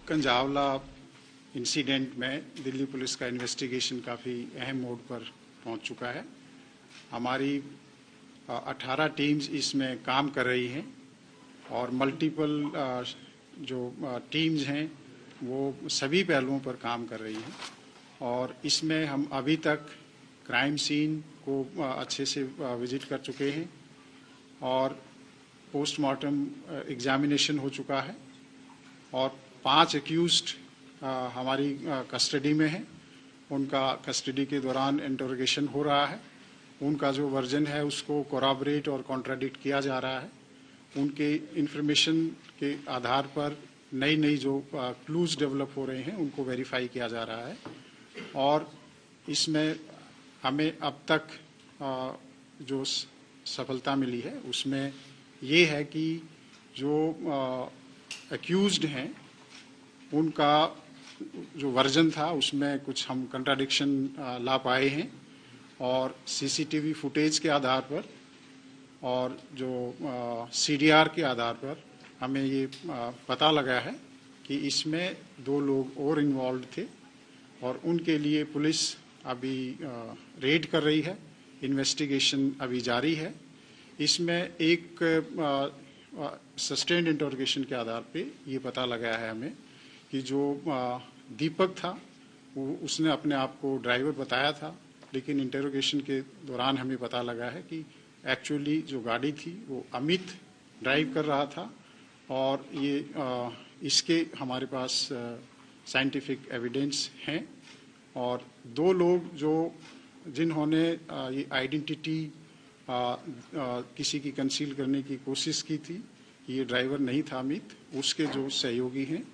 कंजावला incident में Delhi police का investigation काफ़ी अहम मोड़ पर पहुंच चुका है। हमारी 18 टीम्स इसमें काम कर रही हैं और मल्टीपल जो टीम्स हैं वो सभी पहलुओं पर काम कर रही हैं और इसमें हम अभी तक क्राइम सीन को अच्छे से विजिट कर चुके हैं और पोस्टमार्टम एग्जामिनेशन हो चुका है और 5 एक्यूज्ड हमारी कस्टडी में हैं। उनका कस्टडी के दौरान इंटरोगेशन हो रहा है। उनका जो वर्जन है उसको कोराबरेट और कॉन्ट्राडिक्ट किया जा रहा है। उनके इंफॉर्मेशन के आधार पर नई नई जो क्लूज डेवलप हो रहे हैं उनको वेरीफाई किया जा रहा है और इसमें हमें अब तक जो सफलता मिली है उसमें ये है कि जो एक्यूज्ड हैं उनका जो वर्जन था उसमें कुछ हम कंट्राडिक्शन ला पाए हैं और सीसीटीवी फुटेज के आधार पर और जो सीडीआर के आधार पर हमें ये पता लगा है कि इसमें 2 लोग और इन्वॉल्व थे और उनके लिए पुलिस अभी रेड कर रही है। इन्वेस्टिगेशन अभी जारी है। इसमें एक सस्टेन्ड इंटरोगेशन के आधार पे ये पता लगा है हमें कि जो दीपक था वो उसने अपने आप को ड्राइवर बताया था, लेकिन इंटरोगेशन के दौरान हमें पता लगा है कि एक्चुअली जो गाड़ी थी वो अमित ड्राइव कर रहा था और ये इसके हमारे पास साइंटिफिक एविडेंस हैं और 2 लोग जो जिन्होंने ये आइडेंटिटी किसी की कंसील करने की कोशिश की थी, ये ड्राइवर नहीं था अमित, उसके जो सहयोगी हैं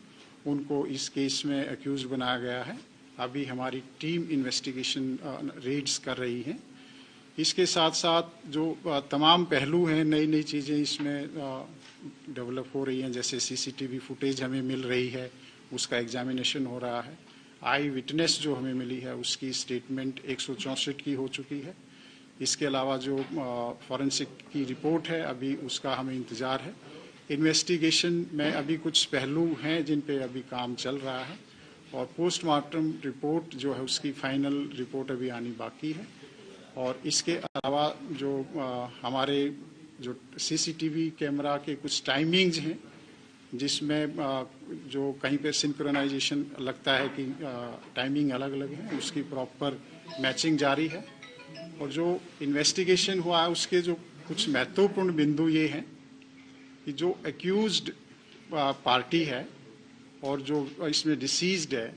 उनको इस केस में एक्यूज बनाया गया है। अभी हमारी टीम इन्वेस्टिगेशन रेड्स कर रही है। इसके साथ साथ जो तमाम पहलू हैं, नई नई चीज़ें इसमें डेवलप हो रही हैं, जैसे सीसीटीवी फुटेज हमें मिल रही है, उसका एग्जामिनेशन हो रहा है। आई विटनेस जो हमें मिली है उसकी स्टेटमेंट 164 की हो चुकी है। इसके अलावा जो फॉरेंसिक की रिपोर्ट है अभी उसका हमें इंतज़ार है। इन्वेस्टिगेशन में अभी कुछ पहलू हैं जिन पे अभी काम चल रहा है और पोस्टमार्टम रिपोर्ट जो है उसकी फाइनल रिपोर्ट अभी आनी बाकी है और इसके अलावा जो हमारे जो सीसीटीवी कैमरा के कुछ टाइमिंग्स हैं जिसमें जो कहीं पे सिंक्रोनाइजेशन लगता है कि टाइमिंग अलग अलग है, उसकी प्रॉपर मैचिंग जारी है और जो इन्वेस्टिगेशन हुआ है उसके जो कुछ महत्वपूर्ण बिंदु ये हैं कि जो एक्यूज्ड पार्टी है और जो इसमें डिसीज्ड है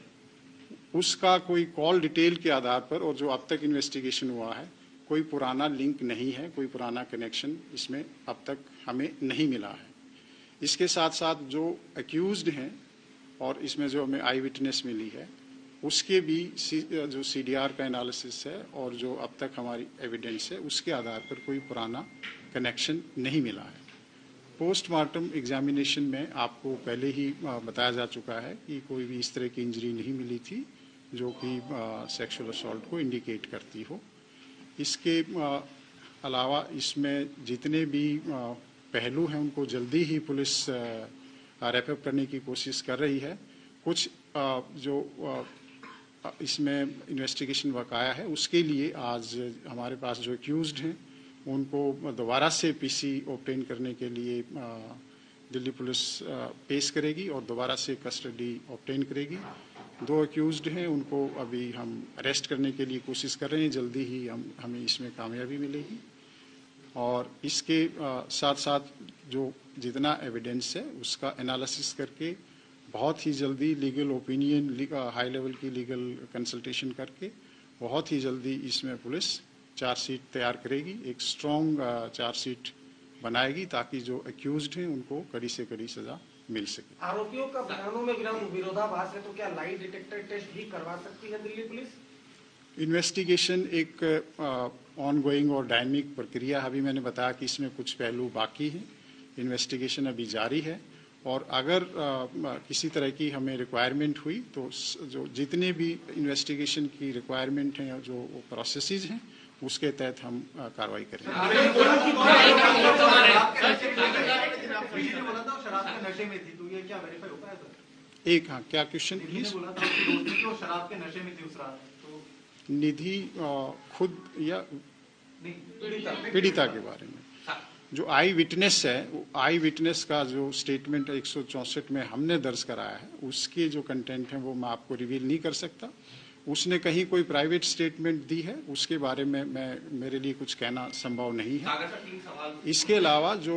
उसका कोई कॉल डिटेल के आधार पर और जो अब तक इन्वेस्टिगेशन हुआ है कोई पुराना लिंक नहीं है, कोई पुराना कनेक्शन इसमें अब तक हमें नहीं मिला है। इसके साथ साथ जो एक्यूज्ड हैं और इसमें जो हमें आई विटनेस मिली है उसके भी जो सीडीआर का एनालिसिस है और जो अब तक हमारी एविडेंस है उसके आधार पर कोई पुराना कनेक्शन नहीं मिला है। पोस्टमार्टम एग्जामिनेशन में आपको पहले ही बताया जा चुका है कि कोई भी इस तरह की इंजरी नहीं मिली थी जो कि सेक्सुअल असॉल्ट को इंडिकेट करती हो। इसके अलावा इसमें जितने भी पहलू हैं उनको जल्दी ही पुलिस रैपअप करने की कोशिश कर रही है। कुछ जो इसमें इन्वेस्टिगेशन बकाया है उसके लिए आज हमारे पास जो एक्यूज्ड हैं उनको दोबारा से पीसी ऑब्टेन करने के लिए दिल्ली पुलिस पेश करेगी और दोबारा से कस्टडी ऑब्टेन करेगी। 2 एक्यूज्ड हैं उनको अभी हम अरेस्ट करने के लिए कोशिश कर रहे हैं, जल्दी ही हमें इसमें कामयाबी मिलेगी और इसके साथ साथ जो जितना एविडेंस है उसका एनालिसिस करके बहुत ही जल्दी लीगल ओपिनियन, हाई लेवल की लीगल कंसल्टेशन करके बहुत ही जल्दी इसमें पुलिस चार्जशीट तैयार करेगी, एक स्ट्रॉन्ग चार्जशीट बनाएगी ताकि जो एक्यूज्ड हैं उनको कड़ी से कड़ी सजा मिल सके। आरोपियों का बयानों में विरोधाभास है तो क्या लाई डिटेक्टर टेस्ट भी करवा सकती है दिल्ली पुलिस? इन्वेस्टिगेशन एक ऑनगोइंग और डायनामिक प्रक्रिया, अभी मैंने बताया कि इसमें कुछ पहलू बाकी हैं। इन्वेस्टिगेशन अभी जारी है और अगर किसी तरह की हमें रिक्वायरमेंट हुई तो जो जितने भी इन्वेस्टिगेशन की रिक्वायरमेंट हैं जो प्रोसेसेस हैं उसके तहत हम कार्रवाई करेंगे। एक, हाँ, क्या क्वेश्चन निधि ने प्लीज? बोला था उसकी दोस्त ने कि वो शराब के नशे में थी उस रात, तो निधि खुद या नहीं पीड़िता के बारे में जो आई विटनेस है, वो आई विटनेस का जो स्टेटमेंट 164 में हमने दर्ज कराया है, उसके जो कंटेंट है वो मैं आपको रिवील नहीं कर सकता। उसने कहीं कोई प्राइवेट स्टेटमेंट दी है, उसके बारे में मेरे लिए कुछ कहना संभव नहीं है। इसके अलावा जो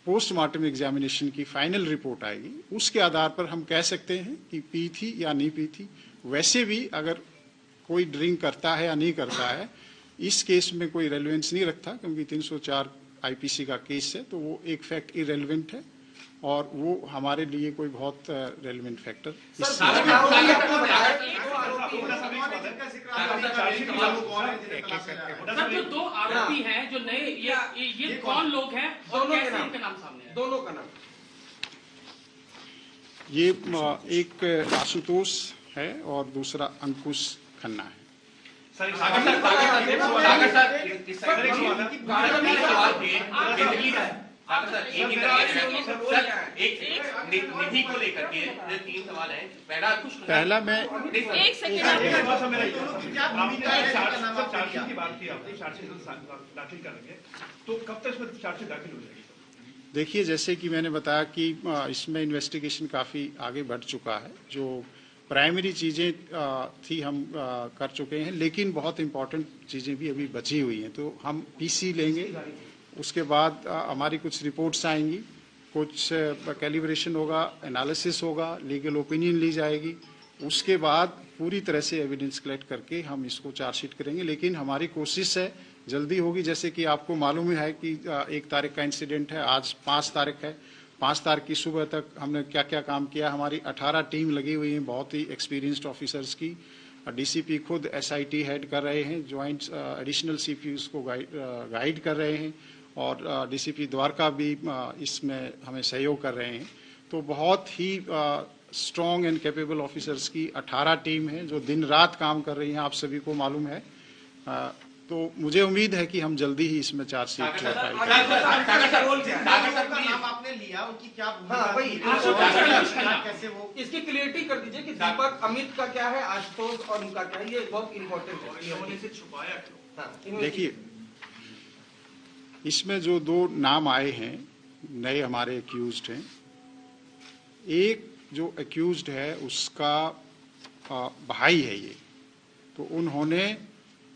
पोस्टमार्टम एग्जामिनेशन की फाइनल रिपोर्ट आएगी, उसके आधार पर हम कह सकते हैं कि पी थी या नहीं पी थी। वैसे भी अगर कोई ड्रिंक करता है या नहीं करता है, इस केस में कोई रेलेवेंस नहीं रखता, क्योंकि 304 आईपीसी का केस है, तो वो एक फैक्ट इरेलीवेंट है और वो हमारे लिए कोई बहुत रेलेवेंट फैक्टर जो दो आरोपी हैं, जो नए, ये कौन लोग हैं और कैसे इनका नाम सामने है? दोनों का नाम, ये एक आशुतोष है और दूसरा अंकुश खन्ना है। निधि को लेकर के 3 सवाल हैं। पहला मैं एक सेकंड चार्जशीट की बात की आपने, चार्जशीट दाखिल करेंगे तो कब तक इसमें चार्जशीट दाखिल हो जाएगी? देखिए, जैसे कि मैंने बताया कि इसमें इन्वेस्टिगेशन काफ़ी आगे बढ़ चुका है। जो प्राइमरी चीज़ें थी हम कर चुके हैं, लेकिन बहुत इम्पॉर्टेंट चीज़ें भी अभी बची हुई हैं। तो हम पीसी लेंगे, उसके बाद हमारी कुछ रिपोर्ट्स आएंगी, कुछ कैलिब्रेशन होगा, एनालिसिस होगा, लीगल ओपिनियन ली जाएगी। उसके बाद पूरी तरह से एविडेंस कलेक्ट करके हम इसको चार्जशीट करेंगे। लेकिन हमारी कोशिश है जल्दी होगी। जैसे कि आपको मालूम है कि 1 तारीख का इंसिडेंट है, आज 5 तारीख है। 5 तारीख की सुबह तक हमने क्या क्या काम किया, हमारी 18 टीम लगी हुई है, बहुत ही एक्सपीरियंस्ड ऑफिसर्स की। डीसीपी खुद एसआईटी हेड कर रहे हैं, ज्वाइंट एडिशनल सीपी उसको गाइड कर रहे हैं, और डीसीपी द्वारका भी इसमें हमें सहयोग कर रहे हैं। तो बहुत ही स्ट्रॉन्ग एंड कैपेबल ऑफिसर्स की 18 टीम है जो दिन रात काम कर रही हैं, आप सभी को मालूम है। तो मुझे उम्मीद है कि हम जल्दी ही इसमें चार्जशीट आपने लिया, उनकी क्या कैसे वो इसकी क्लियरिटी कर दीजिए कि दीपक अमित का क्या है, आशुतोष और उनका क्या है, ये बहुत इम्पोर्टेंट है। छुपाया क्यों? देखिए, इसमें जो 2 नाम आए हैं नए हमारे एक्यूज्ड हैं, एक जो एक्यूज्ड है उसका भाई है ये। तो उन्होंने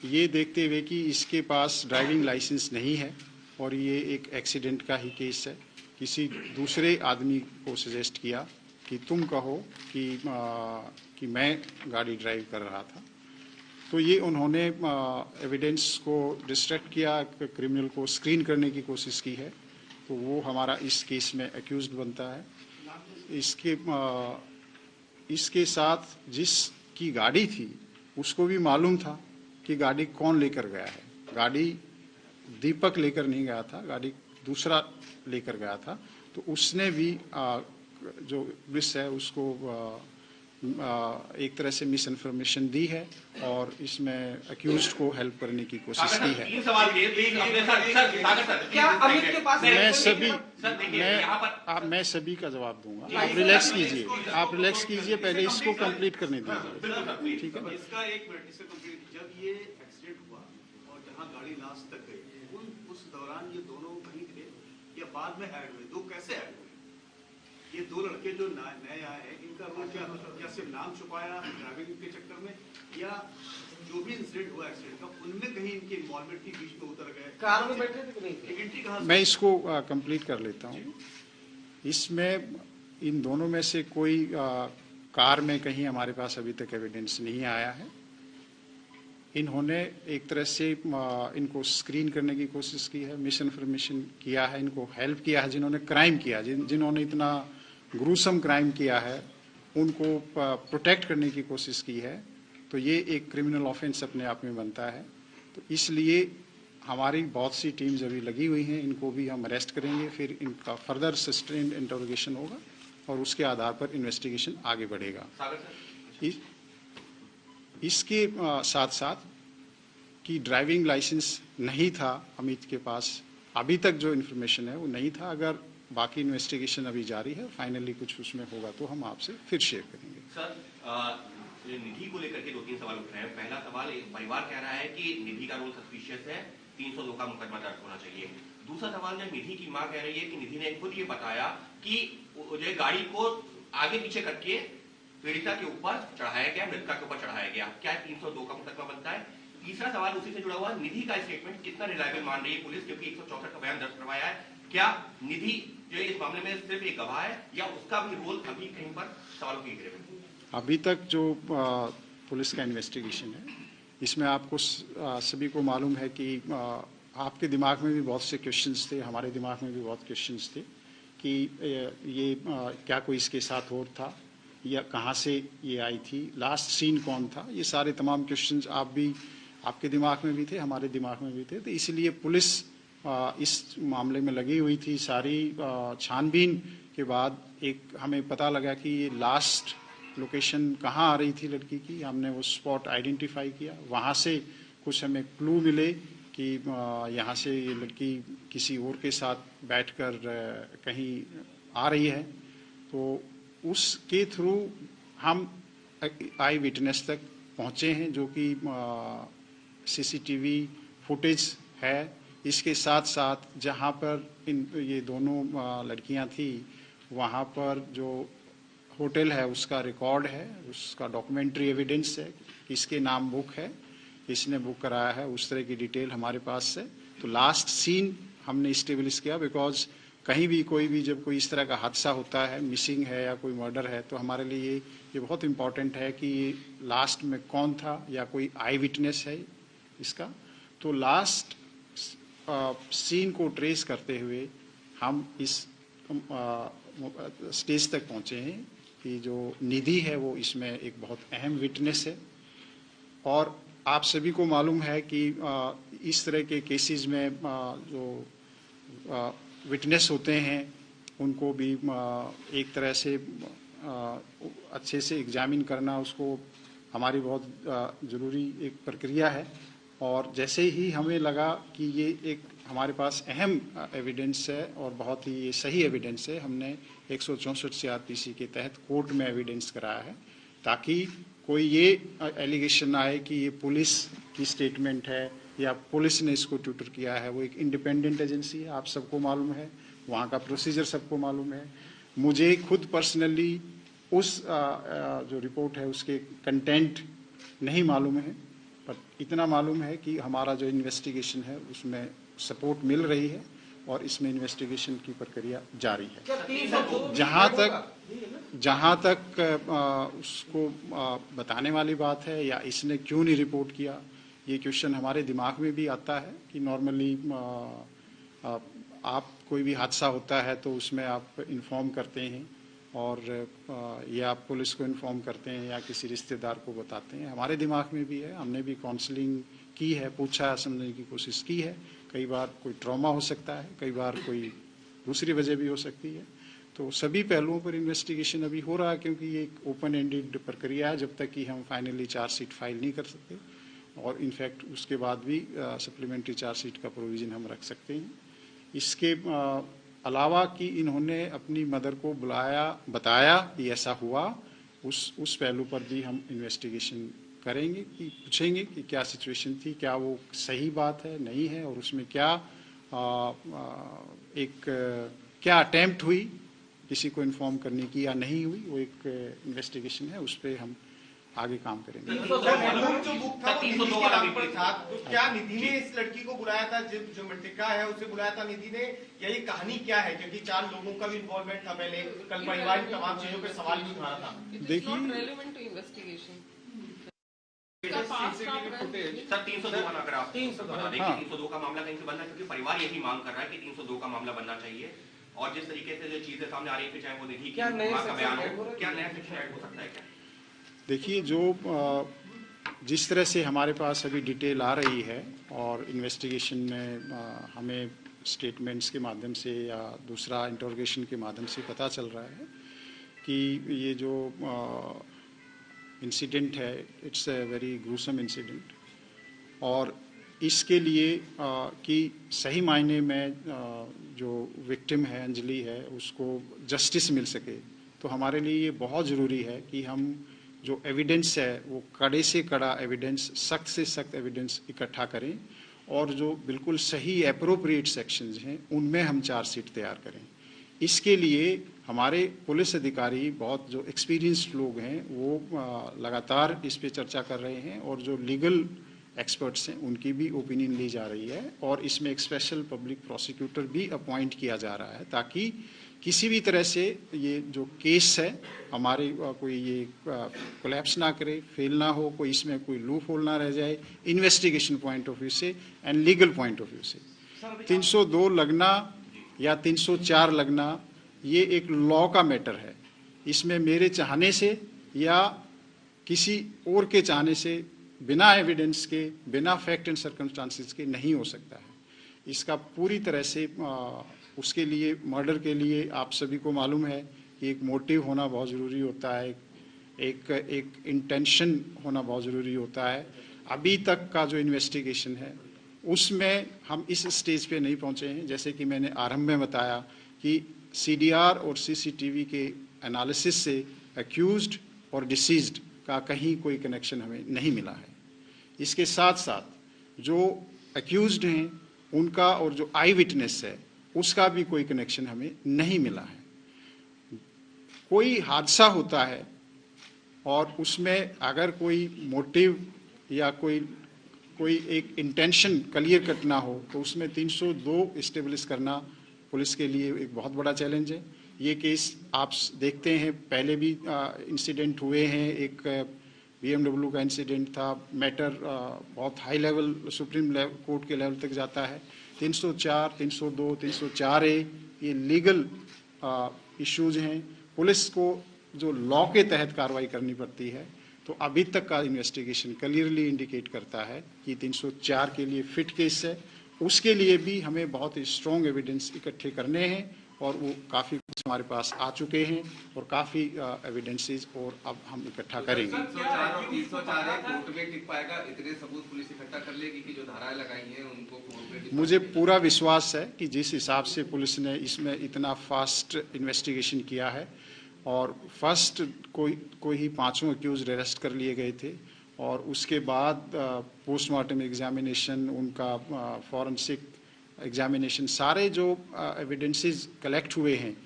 ये देखते हुए कि इसके पास ड्राइविंग लाइसेंस नहीं है और ये एक एक्सीडेंट का ही केस है, किसी दूसरे आदमी को सजेस्ट किया कि तुम कहो कि मैं गाड़ी ड्राइव कर रहा था। तो ये उन्होंने एविडेंस को डिस्ट्रैक्ट किया, क्रिमिनल को स्क्रीन करने की कोशिश की है। तो वो हमारा इस केस में एक्यूज्ड बनता है। इसके साथ जिसकी गाड़ी थी उसको भी मालूम था कि गाड़ी कौन लेकर गया है। गाड़ी दीपक लेकर नहीं गया था, गाड़ी दूसरा लेकर गया था। तो उसने भी जो पुलिस है उसको एक तरह से मिस इन्फॉर्मेशन दी है और इसमें अक्यूज्ड को हेल्प करने की कोशिश की है। मैं सभी का जवाब दूंगा, आप रिलैक्स कीजिए, पहले इसको कंप्लीट करने दीजिए, ठीक है? इसका एक मिनट, इसका कंप्लीट। जब ये एक्सीडेंट हुआ और जहां गाड़ी लास्ट तक गई, उस दौरान ये दोनों कहीं थे या बाद में ऐड हुए? 2 कैसे ऐड हुए? ये 2 लड़के जो नए आए हैं, इनका रोल क्या था? क्या सिर्फ नाम छुपाया ड्राइविंग के चक्कर में, या जो भी इंसिडेंट हुआ एक्सीडेंट का, उनमें कहीं इनकी इन्वॉल्वमेंट की, बीच में उतर गए, कार में बैठे थे कि नहीं? एंट्री कहां? मैं इसको कंप्लीट कर लेता हूँ। इसमें इन दोनों में से कोई कार में कहीं हमारे पास अभी तक एविडेंस नहीं आया है। इन्होंने एक तरह से इनको स्क्रीन करने की कोशिश की है, मिस इन्फॉर्मेशन किया है, इनको हेल्प किया है। जिन्होंने क्राइम किया, जिन्होंने इतना ग्रूसम क्राइम किया है, उनको प्रोटेक्ट करने की कोशिश की है। तो ये एक क्रिमिनल ऑफेंस अपने आप में बनता है। तो इसलिए हमारी बहुत सी टीम्स अभी लगी हुई हैं, इनको भी हम अरेस्ट करेंगे, फिर इनका फर्दर सस्टेन्ड इंटरोगेशन होगा और उसके आधार पर इन्वेस्टिगेशन आगे बढ़ेगा। इसके साथ साथ कि ड्राइविंग लाइसेंस नहीं था अमित के पास, अभी तक जो इन्फॉर्मेशन है वो नहीं था। अगर बाकी इन्वेस्टिगेशन अभी जारी है, फाइनली कुछ उसमें होगा तो हम आपसे फिर शेयर करेंगे। सर, निधि को लेकर के 2-3 सवाल उठ रहे हैं। पहला सवाल, परिवार कह रहा है कि निधि का रोल सस्पिशियस है, 302 का मुकदमा दर्ज होना चाहिए। दूसरा सवाल, जब निधि की मां कह रही है कि निधि ने खुद ये बताया कि जो गाड़ी को आगे पीछे करके पीड़िता के ऊपर चढ़ाया गया, मृतका के ऊपर चढ़ाया गया, क्या 302 का मुकदमा बनता है? तीसरा सवाल उसी से जुड़ा हुआ, निधि का स्टेटमेंट कितना रिलायबल मान रही है पुलिस, क्योंकि 164 का बयान दर्ज करवाया है। क्या निधि जो इस मामले में सिर्फ एक गवाह है या उसका भी रोल अभी कहीं पर सवालों की घेरे में? अभी तक जो पुलिस का इन्वेस्टिगेशन है, इसमें आपको सभी को मालूम है कि आपके दिमाग में भी बहुत से क्वेश्चंस थे, हमारे दिमाग में भी बहुत क्वेश्चंस थे कि ये क्या कोई इसके साथ और था या कहाँ से ये आई थी, लास्ट सीन कौन था, ये सारे तमाम क्वेश्चंस आपके दिमाग में भी थे, हमारे दिमाग में भी थे। तो इसलिए पुलिस इस मामले में लगी हुई थी। सारी छानबीन के बाद एक हमें पता लगा कि ये लास्ट लोकेशन कहाँ आ रही थी लड़की की, हमने वो स्पॉट आइडेंटिफाई किया, वहाँ से कुछ हमें क्लू मिले कि यहाँ से ये लड़की किसी और के साथ बैठकर कहीं आ रही है। तो उसके थ्रू हम आई विटनेस तक पहुँचे हैं, जो कि सीसीटीवी फुटेज है। इसके साथ साथ जहाँ पर ये दोनों लड़कियाँ थी, वहाँ पर जो होटल है उसका रिकॉर्ड है, उसका डॉक्यूमेंट्री एविडेंस है, किसके नाम बुक है, किसने बुक कराया है, उस तरह की डिटेल हमारे पास है। तो लास्ट सीन हमने इस्टेब्लिश किया, बिकॉज कहीं भी कोई भी जब कोई इस तरह का हादसा होता है, मिसिंग है या कोई मर्डर है, तो हमारे लिए ये बहुत इम्पॉर्टेंट है कि लास्ट में कौन था या कोई आई विटनेस है इसका। तो लास्ट सीन को ट्रेस करते हुए हम इस स्टेज तक पहुँचे हैं कि जो निधि है वो इसमें एक बहुत अहम विटनेस है। और आप सभी को मालूम है कि इस तरह के केसेस में जो विटनेस होते हैं उनको भी एक तरह से अच्छे से एग्जामिन करना, उसको हमारी बहुत ज़रूरी एक प्रक्रिया है। और जैसे ही हमें लगा कि ये एक हमारे पास अहम एविडेंस है और बहुत ही ये सही एविडेंस है, हमने 164 CRPC के तहत कोर्ट में एविडेंस कराया है, ताकि कोई ये एलिगेशन ना आए कि ये पुलिस की स्टेटमेंट है या पुलिस ने इसको ट्यूटर किया है। वो एक इंडिपेंडेंट एजेंसी है, आप सबको मालूम है, वहाँ का प्रोसीजर सबको मालूम है। मुझे खुद पर्सनली उस जो रिपोर्ट है उसके कंटेंट नहीं मालूम है, पर इतना मालूम है कि हमारा जो इन्वेस्टिगेशन है उसमें सपोर्ट मिल रही है और इसमें इन्वेस्टिगेशन की प्रक्रिया जारी है। जहाँ तक उसको बताने वाली बात है या इसने क्यों नहीं रिपोर्ट किया, ये क्वेश्चन हमारे दिमाग में भी आता है कि नॉर्मली आप कोई भी हादसा होता है तो उसमें आप इन्फॉर्म करते हैं और या आप पुलिस को इन्फॉर्म करते हैं या किसी रिश्तेदार को बताते हैं। हमारे दिमाग में भी है, हमने भी काउंसलिंग की है, पूछा, समझने की कोशिश की है। कई बार कोई ट्रॉमा हो सकता है, कई बार कोई दूसरी वजह भी हो सकती है। तो सभी पहलुओं पर इन्वेस्टिगेशन अभी हो रहा है, क्योंकि ये एक ओपन एंडेड प्रक्रिया है जब तक कि हम फाइनली चार्जशीट फाइल नहीं कर सकते, और इनफैक्ट उसके बाद भी सप्लीमेंट्री चार्जशीट का प्रोविज़न हम रख सकते हैं। इसके अलावा कि इन्होंने अपनी मदर को बुलाया, बताया कि ऐसा हुआ, उस पहलू पर भी हम इन्वेस्टिगेशन करेंगे, कि पूछेंगे कि क्या सिचुएशन थी, क्या वो सही बात है, नहीं है, और उसमें क्या क्या अटेम्प्ट हुई किसी को इन्फॉर्म करने की या नहीं हुई। वो एक इन्वेस्टिगेशन है, उस पर हम आगे काम करेंगे। जो बुक था वो निधि के नाम पर था, तो क्या निधि ने इस लड़की को बुलाया था, जो मृतका है उसे बुलाया था निधि ने, या ये कहानी क्या है? क्योंकि 4 लोगों का भी इन्वॉल्वमेंट था पहले, कल परिवार की तमाम चीजों पर सवाल भी उठा रहा था। देखिए सर 302 अगर आप 302 का मामला कहीं से बनना है, क्योंकि परिवार यही मांग कर रहा है कि 302 का मामला बनना चाहिए। और जिस तरीके से जो चीजें सामने आ रही है, चाहे वो निधि की मां का बयान हो, क्या नया सेक्शन ऐड हो सकता है क्या? देखिए, जो जिस तरह से हमारे पास अभी डिटेल आ रही है और इन्वेस्टिगेशन में हमें स्टेटमेंट्स के माध्यम से या दूसरा इंटरोगेशन के माध्यम से पता चल रहा है कि ये जो इंसिडेंट है, it's a very gruesome incident, और इसके लिए कि सही मायने में जो विक्टिम है, अंजलि है, उसको जस्टिस मिल सके, तो हमारे लिए ये बहुत ज़रूरी है कि हम जो एविडेंस है वो कड़े से कड़ा एविडेंस, सख्त से सख्त एविडेंस इकट्ठा करें और जो बिल्कुल सही एप्रोप्रिएट सेक्शंस हैं उनमें हम चार्जशीट तैयार करें। इसके लिए हमारे पुलिस अधिकारी, बहुत जो एक्सपीरियंस्ड लोग हैं, वो लगातार इस पे चर्चा कर रहे हैं और जो लीगल एक्सपर्ट्स हैं उनकी भी ओपिनियन ली जा रही है और इसमें एक स्पेशल पब्लिक प्रोसिक्यूटर भी अपॉइंट किया जा रहा है ताकि किसी भी तरह से ये जो केस है हमारे कोई ये कोलैप्स ना करे, फेल ना हो, कोई इसमें कोई लूप होल ना रह जाए, इन्वेस्टिगेशन पॉइंट ऑफ व्यू से and legal point of view से। 302 लगना या 304 लगना ये एक लॉ का मैटर है। इसमें मेरे चाहने से या किसी और के चाहने से, बिना एविडेंस के, बिना फैक्ट एंड सर्कमस्टांसेस के नहीं हो सकता है। इसका पूरी तरह से उसके लिए, मर्डर के लिए आप सभी को मालूम है कि एक मोटिव होना बहुत ज़रूरी होता है, एक इंटेंशन होना बहुत ज़रूरी होता है। अभी तक का जो इन्वेस्टिगेशन है उसमें हम इस स्टेज पे नहीं पहुंचे हैं। जैसे कि मैंने आरंभ में बताया कि सीडीआर और सीसीटीवी के एनालिसिस से अक्यूज्ड और डिसीज्ड का कहीं कोई कनेक्शन हमें नहीं मिला है। इसके साथ साथ जो अक्यूज्ड हैं उनका और जो आई विटनेस है उसका भी कोई कनेक्शन हमें नहीं मिला है। कोई हादसा होता है और उसमें अगर कोई मोटिव या कोई एक इंटेंशन क्लियर कट ना हो तो उसमें 302 इस्टेब्लिश करना पुलिस के लिए एक बहुत बड़ा चैलेंज है। ये केस आप देखते हैं, पहले भी इंसिडेंट हुए हैं। एक BMW का इंसिडेंट था, मैटर बहुत हाई लेवल, सुप्रीम कोर्ट के लेवल तक जाता है। 304, 302, 304A ये लीगल इश्यूज हैं। पुलिस को जो लॉ के तहत कार्रवाई करनी पड़ती है, तो अभी तक का इन्वेस्टिगेशन क्लियरली इंडिकेट करता है कि 304 के लिए फिट केस है। उसके लिए भी हमें बहुत ही स्ट्रॉन्ग एविडेंस इकट्ठे करने हैं और वो काफ़ी कुछ हमारे पास आ चुके हैं और काफ़ी एविडेंसेस और अब हम इकट्ठा करेंगे। 304 और 304 कोर्ट में टिक पाएगा, इतने सबूत पुलिस इकट्ठा कर लेगी कि जो धाराएं लगाई हैं उनको कोर्ट में टिक। मुझे पूरा विश्वास है कि जिस हिसाब से पुलिस ने इसमें इतना फास्ट इन्वेस्टिगेशन किया है और फर्स्ट कोई ही 5 अक्यूज अरेस्ट कर लिए गए थे और उसके बाद पोस्टमार्टम एग्जामिनेशन, उनका फॉरेंसिक एग्जामिनेशन, सारे जो एविडेंसेस कलेक्ट हुए हैं,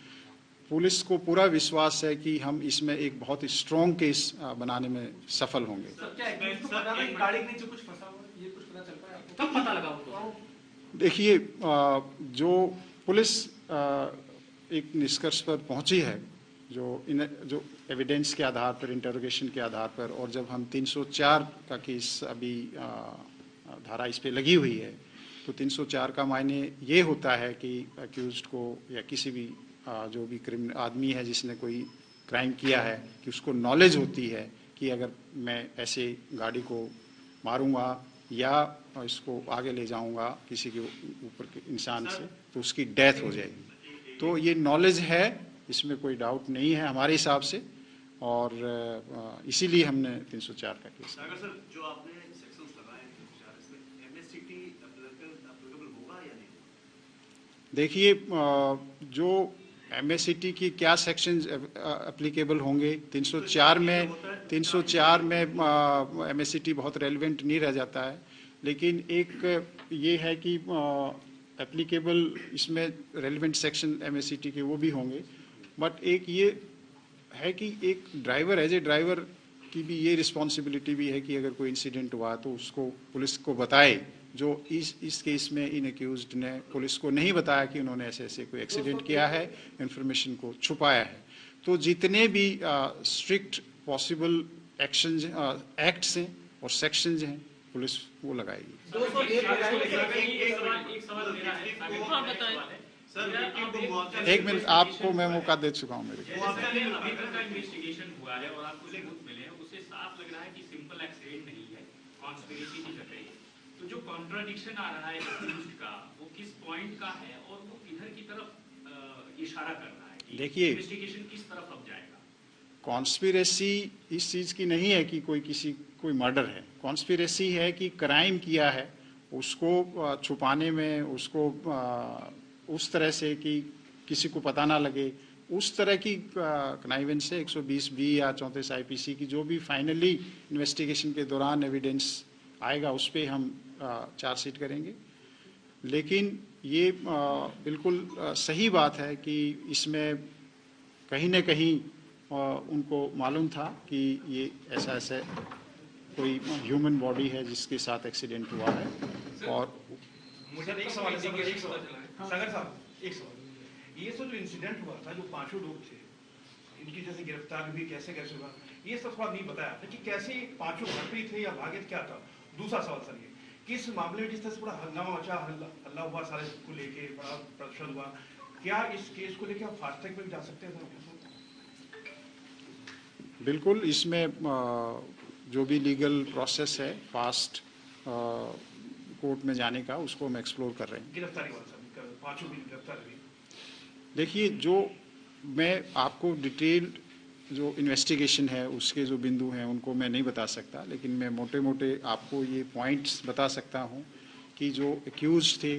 पुलिस को पूरा विश्वास है कि हम इसमें एक बहुत ही स्ट्रॉन्ग केस बनाने में सफल होंगे। कब पता लगा उनको? देखिए, जो पुलिस एक निष्कर्ष पर पहुंची है, जो एविडेंस के आधार पर, इंटरोगेशन के आधार पर, और जब हम 304 का केस अभी धारा इस पे लगी हुई है, तो 304 का मायने ये होता है कि अक्यूज्ड को या किसी भी जो भी क्रिमिनल आदमी है जिसने कोई क्राइम किया है, कि उसको नॉलेज होती है कि अगर मैं ऐसे गाड़ी को मारूंगा या इसको आगे ले जाऊंगा किसी के ऊपर के इंसान से, तो उसकी डेथ हो जाएगी। तो ये नॉलेज है, इसमें कोई डाउट नहीं है हमारे हिसाब से, और इसीलिए हमने 304 का केस। सर, जो आपने सेक्शंस लगाए हैं 304, इसमें एमएससीटी एप्लीकेबल होगा या नहीं? देखिए, जो एमएससीटी की क्या सेक्शंस एप्लीकेबल होंगे, 304 में एमएससीटी बहुत रेलिवेंट नहीं रह जाता है, लेकिन एक ये है कि एप्लीकेबल इसमें रेलिवेंट सेक्शन एमएससीटी के वो भी होंगे। बट एक ये है कि एक ड्राइवर, एज ए ड्राइवर की भी ये रिस्पॉन्सिबिलिटी भी है कि अगर कोई इंसिडेंट हुआ तो उसको पुलिस को बताए। जो इस केस में इन एक्यूज्ड ने पुलिस को नहीं बताया कि उन्होंने ऐसे कोई एक्सीडेंट किया है, इन्फॉर्मेशन को छुपाया है। तो जितने भी स्ट्रिक्ट पॉसिबल एक्शंस, एक्ट्स हैं और सेक्शंस हैं, पुलिस वो लगाएगी। एक मिनट, आपको मैं मौका दे चुका हूँ मेरे को। अभी तक का इन्वेस्टिगेशन हुआ है और आपको सबूत मिले हैं, उससे साफ लग रहा है कि सिंपल एक्सीडेंट नहीं है, कॉन्स्पिरेसी की चल रही है। तो जो कॉन्ट्राडिक्शन आ रहा है एक्यूज्ड का, वो किस पॉइंट का है और वो किधर की तरफ इशारा कर रहा है? देखिए, इन्वेस्टिगेशन किस तरफ अब जाएगा? कॉन्स्पिरेसी इस चीज़ की नहीं है कि कोई मर्डर है। कॉन्स्पिरेसी है कि क्राइम किया है उसको छुपाने में, उसको उस तरह से कि किसी को पता ना लगे, उस तरह की कनाइवेंस से 120B या 34 IPC की जो भी फाइनली इन्वेस्टिगेशन के दौरान एविडेंस आएगा उस पर हम चार्जशीट करेंगे। लेकिन ये बिल्कुल सही बात है कि इसमें कहीं न कहीं उनको मालूम था कि ये ऐसा कोई ह्यूमन बॉडी है जिसके साथ एक्सीडेंट हुआ है। और मुझे एक सवाल है सागर साहब, एक सवाल, ये सब जो इंसिडेंट हुआ था, जो 5 लोग थे, इनकी जैसे गिरफ्तार भी कैसे हुआ, ये सब थोड़ा नहीं बताया आपने कि कैसे 5 घर पे थे या भागे, क्या था। दूसरा सवाल सर, ये किस मामले में जिस तरह से बड़ा हंगामा मचा, हल्ला हुआ, सारे को लेके बड़ा प्रदर्शन हुआ, क्या इस केस को लेकर आप फास्ट ट्रैक में जा सकते हैं सर? बिल्कुल, इसमें जो भी लीगल प्रोसेस है फास्ट कोर्ट में जाने का, उसको हम एक्सप्लोर कर रहे हैं। गिरफ्तारी वाला सर, 5 भी गिरफ्तार हुई। देखिए, जो मैं आपको डिटेल जो इन्वेस्टिगेशन है उसके जो बिंदु हैं उनको मैं नहीं बता सकता, लेकिन मैं मोटे मोटे आपको ये पॉइंट्स बता सकता हूँ कि जो एक्यूज थे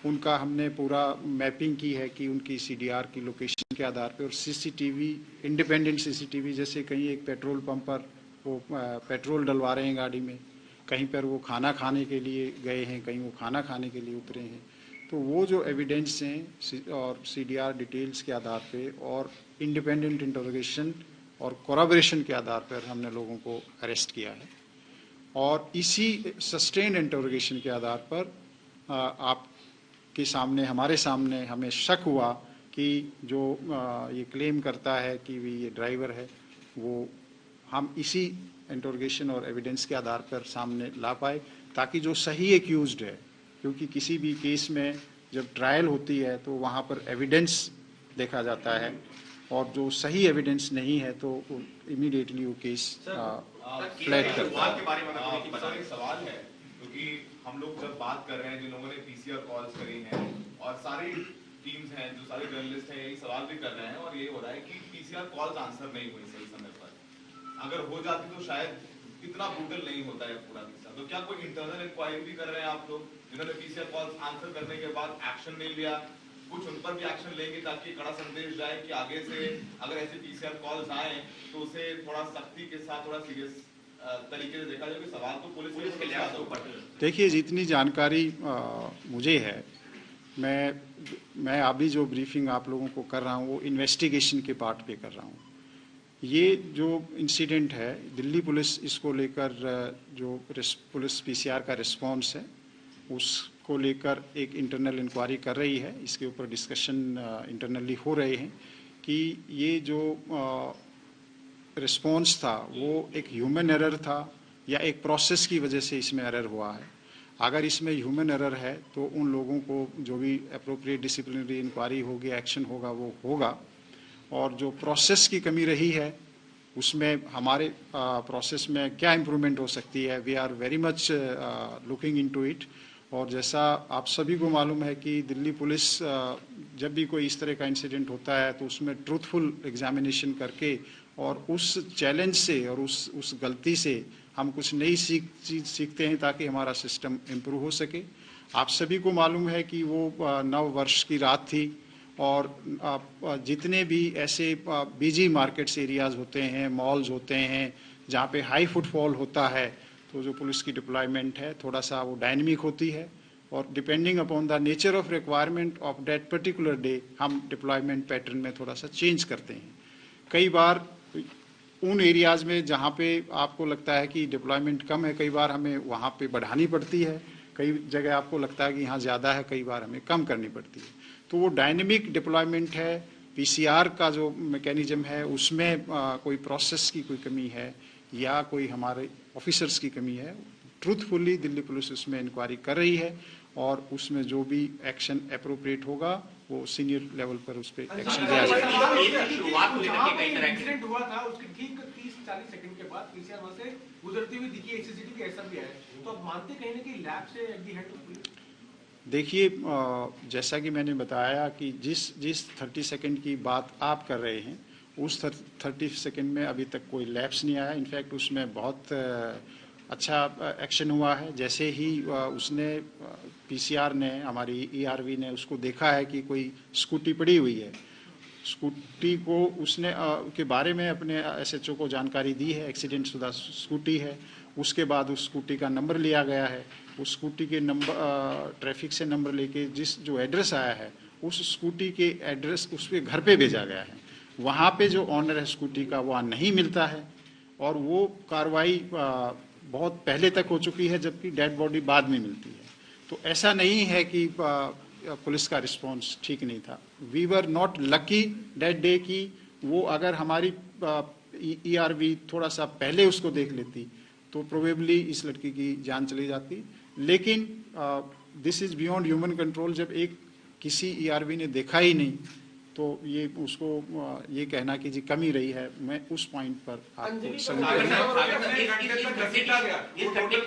उनका हमने पूरा मैपिंग की है कि उनकी CDR की लोकेशन के आधार पे, और CCTV, इंडिपेंडेंट CCTV, जैसे कहीं एक पेट्रोल पंप पर वो पेट्रोल डलवा रहे हैं गाड़ी में, कहीं पर वो खाना खाने के लिए गए हैं, कहीं वो खाना खाने के लिए उतरे हैं, तो वो जो एविडेंस हैं और CDR डिटेल्स के आधार पे और इंडिपेंडेंट इंटरोगेशन और कोराबोरेशन के आधार पर हमने लोगों को अरेस्ट किया है। और इसी सस्टेन्ड इंटरोगेशन के आधार पर आपके सामने, हमारे सामने हमें शक हुआ कि जो ये क्लेम करता है कि ये ड्राइवर है, वो हम इसी इंटरोगेशन और एविडेंस के आधार पर सामने ला पाए, ताकि जो सही एक्यूज्ड है, क्योंकि किसी भी केस में जब ट्रायल होती है तो वहाँ पर एविडेंस देखा जाता है, और जो सही एविडेंस नहीं है तो इमीडिएटली वो केस फ्लैग करता है। के बारे में एक सवाल है, क्योंकि हम लोग जब बात कर रहे हैं, जिन लोगों ने PCR कॉल्स करी हैं और सारी टीम्स हैं, जो सारे जर्नलिस्ट हैं, यही सवाल भी कर रहे हैं, और ये हो रहा है कि PCR कॉल्स आंसर नहीं हुई सही समय पर। अगर हो जाती तो शायद इतना ब्रूटल नहीं होता है पूरा किस्सा। तो क्या कोई इंटरनल इंक्वायरी भी कर रहे हैं आप लोग, जिन्होंने PCR कॉल्स आंसर करने के बाद एक्शन नहीं लिया, कुछ उन पर भी एक्शन लेंगे ताकि कड़ा संदेश जाए कि आगे से अगर ऐसे PCR कॉल्स आए तो उसे थोड़ा सख्ती के साथ, थोड़ा सीरियस तरीके से देखा जाए? सवाल तो पुलिस के लिए। देखिए, जितनी जानकारी मुझे है, मैं अभी जो ब्रीफिंग आप लोगों को कर रहा हूँ वो इन्वेस्टिगेशन के पार्ट पे कर रहा हूँ। ये जो इंसिडेंट है, दिल्ली पुलिस इसको लेकर जो पुलिस PCR का रिस्पांस है उसको लेकर एक इंटरनल इंक्वायरी कर रही है। इसके ऊपर डिस्कशन इंटरनली हो रहे हैं कि ये जो रिस्पांस था वो एक ह्यूमन एरर था या एक प्रोसेस की वजह से इसमें एरर हुआ है। अगर इसमें ह्यूमन एरर है तो उन लोगों को जो भी अप्रोप्रिएट डिसिप्लिनरी इंक्वायरी होगी, एक्शन होगा, वो होगा। और जो प्रोसेस की कमी रही है उसमें हमारे प्रोसेस में क्या इम्प्रूवमेंट हो सकती है, we are very much looking into it. और जैसा आप सभी को मालूम है कि दिल्ली पुलिस जब भी कोई इस तरह का इंसिडेंट होता है तो उसमें ट्रूथफुल एग्जामिनेशन करके और उस चैलेंज से और उस गलती से हम कुछ नई चीज़ सीखते हैं ताकि हमारा सिस्टम इम्प्रूव हो सके। आप सभी को मालूम है कि वो 9 वर्ष की रात थी, और जितने भी ऐसे बिजी मार्केट्स एरियाज होते हैं, मॉल्स होते हैं, जहाँ पे हाई फुटफॉल होता है, तो जो पुलिस की डिप्लॉयमेंट है थोड़ा सा वो डायनेमिक होती है, और depending upon the nature of requirement of that particular day हम डिप्लॉयमेंट पैटर्न में थोड़ा सा चेंज करते हैं। कई बार उन एरियाज़ में जहाँ पे आपको लगता है कि डिप्लॉयमेंट कम है, कई बार हमें वहाँ पे बढ़ानी पड़ती है, कई जगह आपको लगता है कि यहाँ ज़्यादा है, कई बार हमें कम करनी पड़ती है। तो वो डायनेमिक डिप्लॉयमेंट है। PCR का जो मैकेनिज्म है उसमें कोई प्रोसेस की कोई कमी है या कोई हमारे ऑफिसर्स की कमी है, ट्रूथफुली दिल्ली पुलिस उसमें इंक्वायरी कर रही है, और उसमें जो भी एक्शन अप्रोप्रिएट होगा वो सीनियर लेवल पर उस पर एक्शन लिया जाएगा। एक्सीडेंट हुआ था उसके ठीक 30-40 सेकंड के बाद PCR वहां से गुजरती हुई दिखी, CCTV ऐसा भी है, तो आप मानते कहीं ना कहीं लैब से at the hand of police? देखिए, जैसा कि मैंने बताया कि जिस 30 सेकंड की बात आप कर रहे हैं उस 30 सेकंड में अभी तक कोई लैप्स नहीं आया। इनफैक्ट उसमें बहुत अच्छा एक्शन हुआ है। जैसे ही उसने पीसीआर ने, हमारी ईआरवी ने उसको देखा है कि कोई स्कूटी पड़ी हुई है, स्कूटी को उसने के बारे में अपने एसएचओ को जानकारी दी है, एक्सीडेंट शुदा स्कूटी है। उसके बाद उस स्कूटी का नंबर लिया गया है, उस स्कूटी के नंबर ट्रैफिक से नंबर लेके जो एड्रेस आया है उस स्कूटी के एड्रेस उसके घर पे भेजा गया है। वहाँ पे जो ऑनर है स्कूटी का वहाँ नहीं मिलता है और वो कार्रवाई बहुत पहले तक हो चुकी है, जबकि डेड बॉडी बाद में मिलती है। तो ऐसा नहीं है कि पुलिस का रिस्पांस ठीक नहीं था। We were not lucky that day कि वो अगर हमारी ईआरवी थोड़ा सा पहले उसको देख लेती तो प्रोबेबली इस लड़की की जान चली जाती। लेकिन this is beyond human control. जब एक किसी ईआरवी ने देखा ही नहीं तो ये उसको ये कहना कि जी कमी रही है, मैं उस पॉइंट पर आपको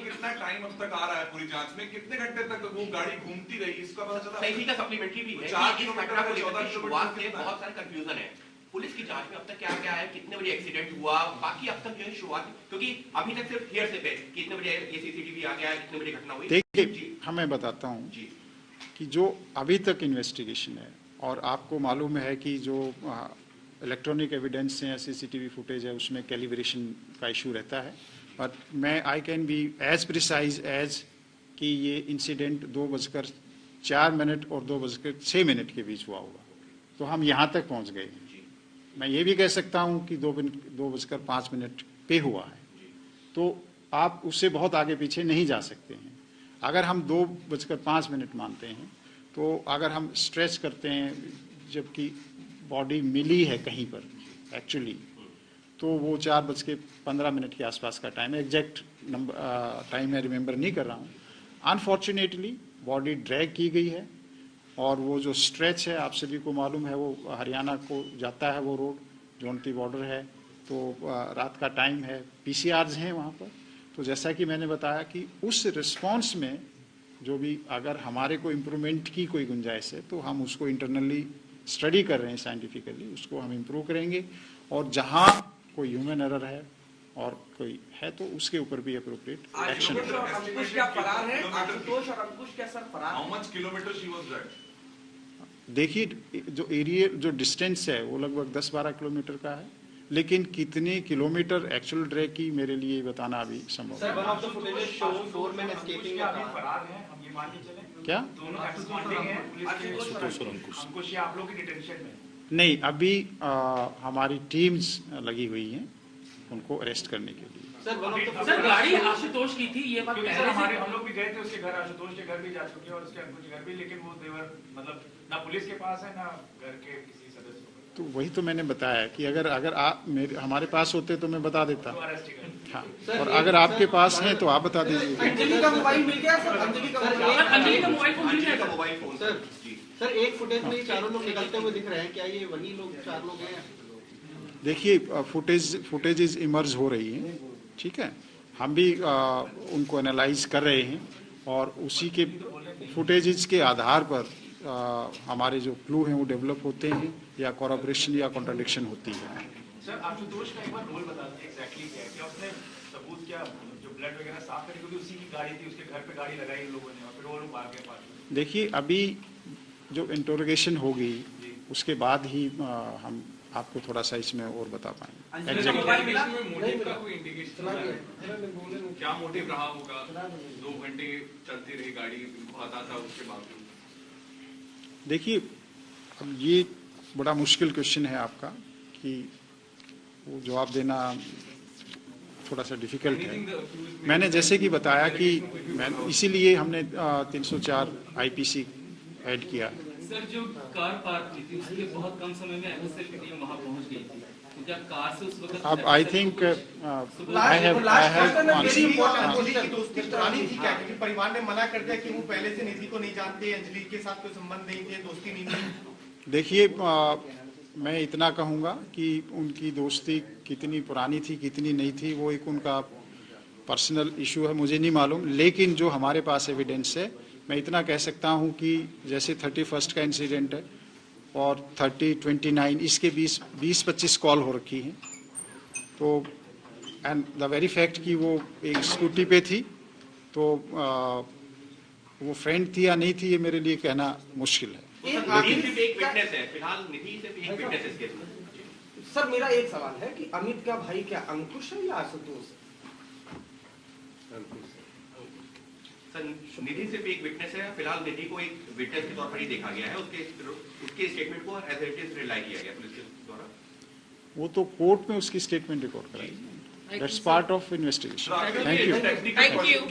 कितना टाइम अब तक आ रहा है पूरी जांच में, कितने घंटे तक वो गाड़ी घूमती रही, इसका पता चला? सही का सप्लीमेंटरी भी है। 4 किलोमीटर शुरुआत से बहुत सारे कंफ्यूजन है। पुलिस की जांच में अब तक क्या क्या है, कितने बजे एक्सीडेंट हुआ, बाकी अब तक जो है शुरुआत, क्योंकि अभी तक सिर्फ हियर से पे कितने बजे ये सीसीटीवी आ गया है, कितने बजे घटना हुई। देखिए हमें बताता हूँ कि जो अभी तक इन्वेस्टिगेशन है, और आपको मालूम है कि जो इलेक्ट्रॉनिक एविडेंस है, सीसीटीवी फुटेज है, उसमें कैलिब्रेशन का इशू रहता है। बट मैं I can be as precise as कि ये इंसिडेंट 2:04 और 2:06 के बीच हुआ होगा। तो हम यहाँ तक पहुँच गए हैं। मैं ये भी कह सकता हूँ कि 2:05 पे हुआ है, तो आप उससे बहुत आगे पीछे नहीं जा सकते हैं। अगर हम 2:05 मानते हैं, तो अगर हम स्ट्रेच करते हैं, जबकि बॉडी मिली है कहीं पर एक्चुअली, तो वो 4:15 के आसपास का टाइम है। एग्जैक्ट नंबर टाइम मैं रिमेंबर नहीं कर रहा हूँ। अनफॉर्चुनेटली बॉडी ड्रैग की गई है, और वो जो स्ट्रेच है आप सभी को मालूम है, वो हरियाणा को जाता है, वो रोड जोनती बॉर्डर है, तो रात का टाइम है, पीसीआर्स हैं वहाँ पर। तो जैसा कि मैंने बताया कि उस रिस्पॉन्स में जो भी अगर हमारे को इम्प्रूवमेंट की कोई गुंजाइश है, तो हम उसको इंटरनली स्टडी कर रहे हैं, साइंटिफिकली उसको हम इम्प्रूव करेंगे। और जहाँ कोई ह्यूमन एरर है और कोई है तो उसके ऊपर भी अप्रोप्रिएट एक्शन। देखिए जो एरिया जो डिस्टेंस है वो लगभग 10-12 किलोमीटर का है, लेकिन कितने किलोमीटर एक्चुअल ट्रैक की मेरे लिए बताना अभी संभव क्या नहीं। अभी हमारी टीम्स लगी हुई हैं उनको अरेस्ट करने के लिए। सर गाड़ी आशुतोष की थी, ये बात हमारे हम लोग भी गए थे उसके घर, आशुतोष के घर भी जा चुके हैं और उसके अंकुश के घर भी, लेकिन वो देवर मतलब ना पुलिस के पास है ना घर के किसी सदस्य। तो वही तो मैंने बताया कि अगर आप हमारे पास होते तो मैं बता देता। हाँ, और अगर आपके पास है तो आप बता दीजिए। अंजलि का मोबाइल मिल गया सर? अंजलि का मोबाइल फोन सर एक फुटेज में चारों लोग निकलते हुए दिख रहे हैं, क्या ये वही लोग 4 लोग हैं? देखिए फुटेजेस इमर्ज हो रही हैं, ठीक है, हम भी उनको एनालाइज कर रहे हैं, और उसी के फुटेजेस के आधार पर हमारे जो क्लू हैं वो डेवलप होते हैं, या कोरॉपरेशन या कॉन्ट्राडिक्शन होती है। सर आशुतोष का एक बार रोल बता दीजिए एग्जैक्टली क्या है, क्या उसने सबूत क्या जो ब्लड वगैरह साफ करने, क्योंकि उसी की गाड़ी थी, उसके घर पे गाड़ी लगाई लोगों ने और फिर वो लोग भाग गए। देखिए अभी जो इंटरोगेशन होगी उसके बाद ही हम आपको थोड़ा सा इसमें और बता पाएंगे। क्या मोटिव रहा होगा? 2 घंटे चलती रही गाड़ी, पता था उसके बावजूद। देखिए अब ये बड़ा मुश्किल क्वेश्चन है आपका, कि वो जवाब देना थोड़ा सा डिफिकल्ट है। मैंने जैसे कि बताया कि इसीलिए हमने 304 आईपीसी ऐड किया। सर जो कार पार्क हुई थी उसके बहुत कम समय में एफएसएल की टीम वहां पहुंच गई थी, तो क्या कार से उस वक्त अब आई थिंक आई हैव दोस्ती पुरानी थी क्या? क्योंकि परिवार ने मना कर दिया कि वो पहले से निधि को नहीं जानते, अंजलि के साथ कोई संबंध नहीं थे, दोस्ती नहीं थी। देखिए मैं इतना कहूँगा कि उनकी दोस्ती कितनी पुरानी थी कितनी नहीं थी वो एक उनका पर्सनल इशू है, मुझे नहीं मालूम। लेकिन जो हमारे पास एविडेंस है, मैं इतना कह सकता हूं कि जैसे 31 का इंसिडेंट है और 30, 29 इसके 20-25 कॉल हो रखी हैं, तो एंड द वेरी फैक्ट कि वो एक स्कूटी पे थी, तो वो फ्रेंड थी या नहीं थी ये मेरे लिए कहना मुश्किल है। निधि सिर्फ एक विटनेस है, फिलहाल निधि सिर्फ एक विटनेस है इस केस में। सर मेरा एक सवाल है कि अमित का भाई क्या अंकुश है या आशुतोष है? सर निधि सिर्फ एक विटनेस है, फिलहाल निधि को एक विटनेस के तौर पर ही देखा गया है, उसके स्टेटमेंट को एज इट इज रिलाई किया गया पुलिस के द्वारा। वो तो कोर्ट में उसकी स्टेटमेंट रिकॉर्ड कराई, that's part of investigation. Thank you.